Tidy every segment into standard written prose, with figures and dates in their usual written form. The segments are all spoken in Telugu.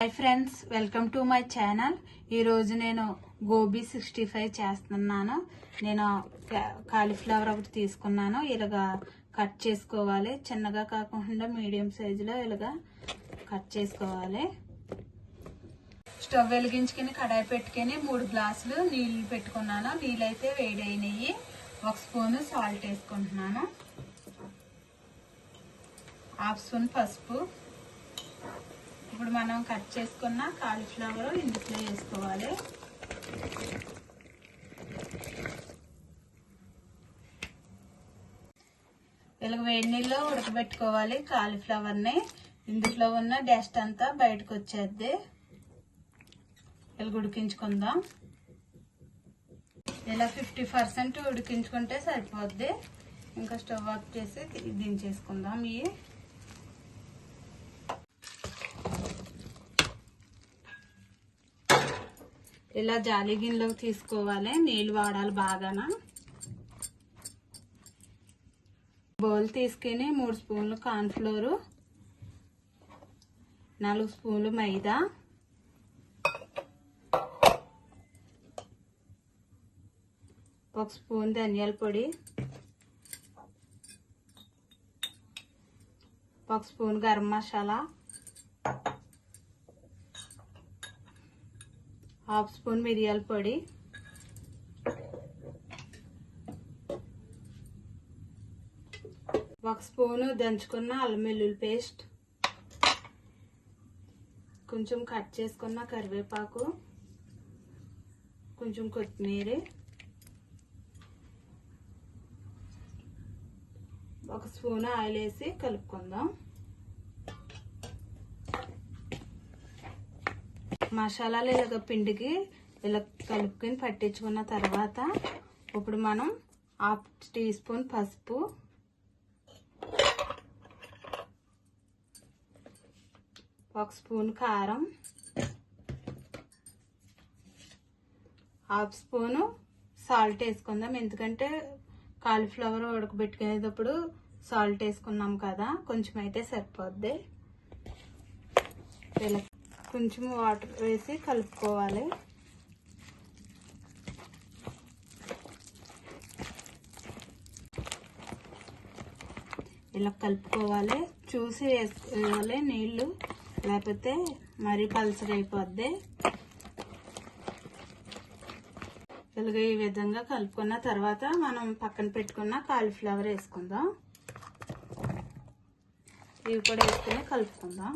Hi friends, welcome to my channel. ఈరోజు నేను గోబీ 65 చేస్తున్నాను. నేను కాలీఫ్లవర్ ఒకటి తీసుకున్నాను. ఇలాగా కట్ చేసుకోవాలి. చిన్నగా కాకుండా మీడియం సైజులో ఇలాగా కట్ చేసుకోవాలి. స్టవ్ వెలిగించుకుని కడాయి పెట్టుకుని 3 గ్లాసులు నీళ్ళు పెట్టుకున్నాను. నీళ్ళు అయితే వేడైనవి. 1 స్పూన్ సాల్ట్ వేసుకుంటున్నాను. 1/2 స్పూన్ పసుపు. ఇప్పుడు మనం కట్ చేసుకున్న కాలీఫ్లవర్ ఇందులో వేసుకోవాలి. ఇలా వేడి నీళ్ళలో ఉడకబెట్టుకోవాలి కాలీఫ్లవర్ని. ఇందులో ఉన్న డస్ట్ అంతా బయటకు వచ్చేద్ది. ఇలా ఉడికించుకుందాం. ఇలా 50% ఉడికించుకుంటే సరిపోద్ది. ఇంకా స్టవ్ ఆఫ్ చేసి దించేసుకుందాం. ఇవి ఇలా జాలి గిన్నెలోకి తీసుకోవాలి. నీళ్ళు వాడాలి బాగాన. బౌల్ తీసుకుని 3 స్పూన్లు కార్న్ఫ్లోర్, 4 స్పూన్లు మైదా, 1 స్పూన్ ధనియాల పొడి, 1 స్పూన్ గరం మసాలా, 1/2 స్పూన్ మిరియాల పొడి, 1 స్పూన్ దంచుకున్న అల్లం వెల్లుల్లి పేస్ట్, కొంచెం కట్ చేసుకున్న కరివేపాకు, కొంచెం కొత్తిమీర, 1 స్పూన్ ఆయిల్ వేసి కలుపుకుందాం. మసాలాలు ఇలాగ పిండికి ఇలా కలుపుకొని పట్టించుకున్న తర్వాత ఇప్పుడు మనం 1/2 టీ స్పూన్ పసుపు, 1 స్పూన్ కారం, 1/2 స్పూను సాల్ట్ వేసుకుందాం. ఎందుకంటే కాలీఫ్లవర్ ఉడకబెట్టుకునేటప్పుడు సాల్ట్ వేసుకున్నాం కదా, కొంచెం అయితే సరిపోద్ది. ఇలా కొంచెం వాటర్ వేసి కలుపుకోవాలి. ఇలా కలుపుకోవాలి. చూసి వేసుకోవాలి నీళ్ళు, లేకపోతే మరీ పలసగా అయిపోద్ది. ఇలాగ ఈ విధంగా కలుపుకున్న తర్వాత మనం పక్కన పెట్టుకున్న కాలీఫ్లవర్ వేసుకుందాం. ఇవి కూడా వేసుకుని కలుపుకుందాం.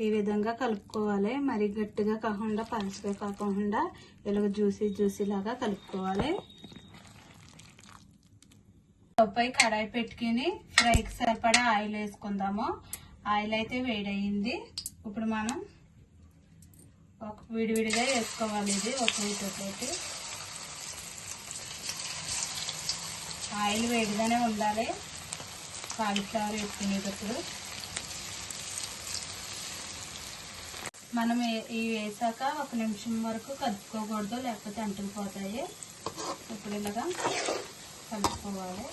ఈ విధంగా కలుపుకోవాలి. మరి గట్టిగా కాకుండా పలుచగా కాకుండా ఇలాగ జ్యూసీ లాగా కలుపుకోవాలి. పై కడాయి పెట్టుకుని ఫ్రైకి సరిపడా ఆయిల్ వేసుకుందాము. ఆయిల్ అయితే వేడయింది. ఇప్పుడు మనం విడివిడిగా వేసుకోవాలి. ఇది ఒకటి ఆయిల్ వేడిగానే ఉండాలి కాలీఫ్లవర్ వేసుకునేటప్పుడు. మనం ఇవి వేసాక 1 నిమిషం వరకు కలుపుకోకూడదు, లేకపోతే అంటుకుపోతాయి. ఇప్పుడు ఇలాగా కలుపుకోవాలి.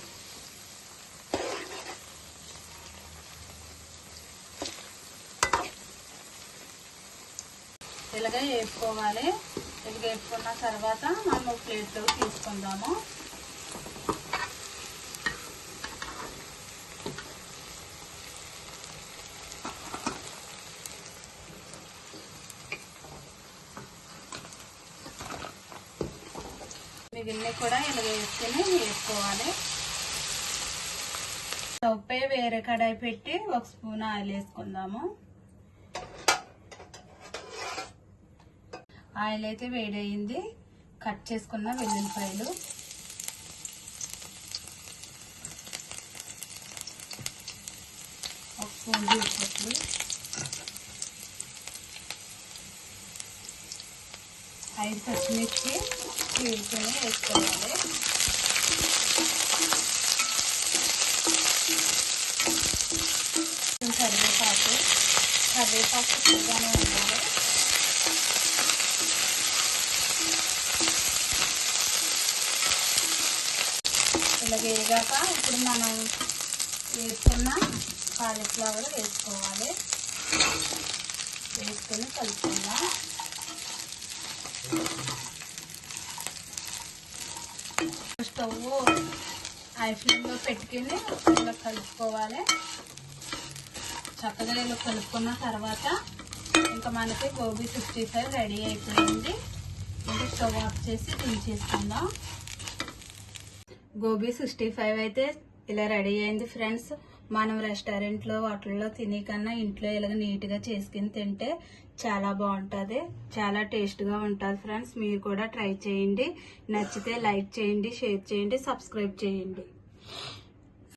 ఇలాగ వేపుకోవాలి. ఇలాగ వేపుకున్న తర్వాత మనం ప్లేట్లోకి తీసుకుందాము. మిగిలిన కూడా ఇలా వేసుకుని వేసుకోవాలి. స్టవ్ పై వేరే కడాయి పెట్టి 1 స్పూన్ ఆయిల్ వేసుకుందాము. ఆయిల్ అయితే వేడయింది. కట్ చేసుకున్న వెల్లుల్లిపాయలు, 1 స్పూన్ జీడిపప్పు, 5 పచ్చిమిర్చి చీల్చుకొని వేసుకోవాలి. కరివేపాకు ఎక్కువగానే ఉండాలి. ఇలా వేగాక ఇప్పుడు మనం వేసుకున్న కాలీఫ్లవర్ వేసుకోవాలి. వేసుకొని కలుపుకుందాం. స్టవ్ హై ఫ్లేమ్లో పెట్టుకుని ఇలా కలుపుకోవాలి. చక్కగా ఇలా కలుపుకున్న తర్వాత ఇంకా మనకి గోబీ 65 రెడీ అయిపోయింది. ఇంకా స్టవ్ ఆఫ్ చేసి దించేసుకుందాం. గోబీ 65 అయితే ఇలా రెడీ అయింది ఫ్రెండ్స్. మనం రెస్టారెంట్లో వాటిల్లో తినే కన్నా ఇంట్లో ఇలాగ నీట్గా చేసుకుని తింటే చాలా బాగుంటుంది, చాలా టేస్ట్గా ఉంటుంది ఫ్రెండ్స్. మీరు కూడా ట్రై చేయండి. నచ్చితే లైక్ చేయండి, షేర్ చేయండి, సబ్స్క్రైబ్ చేయండి.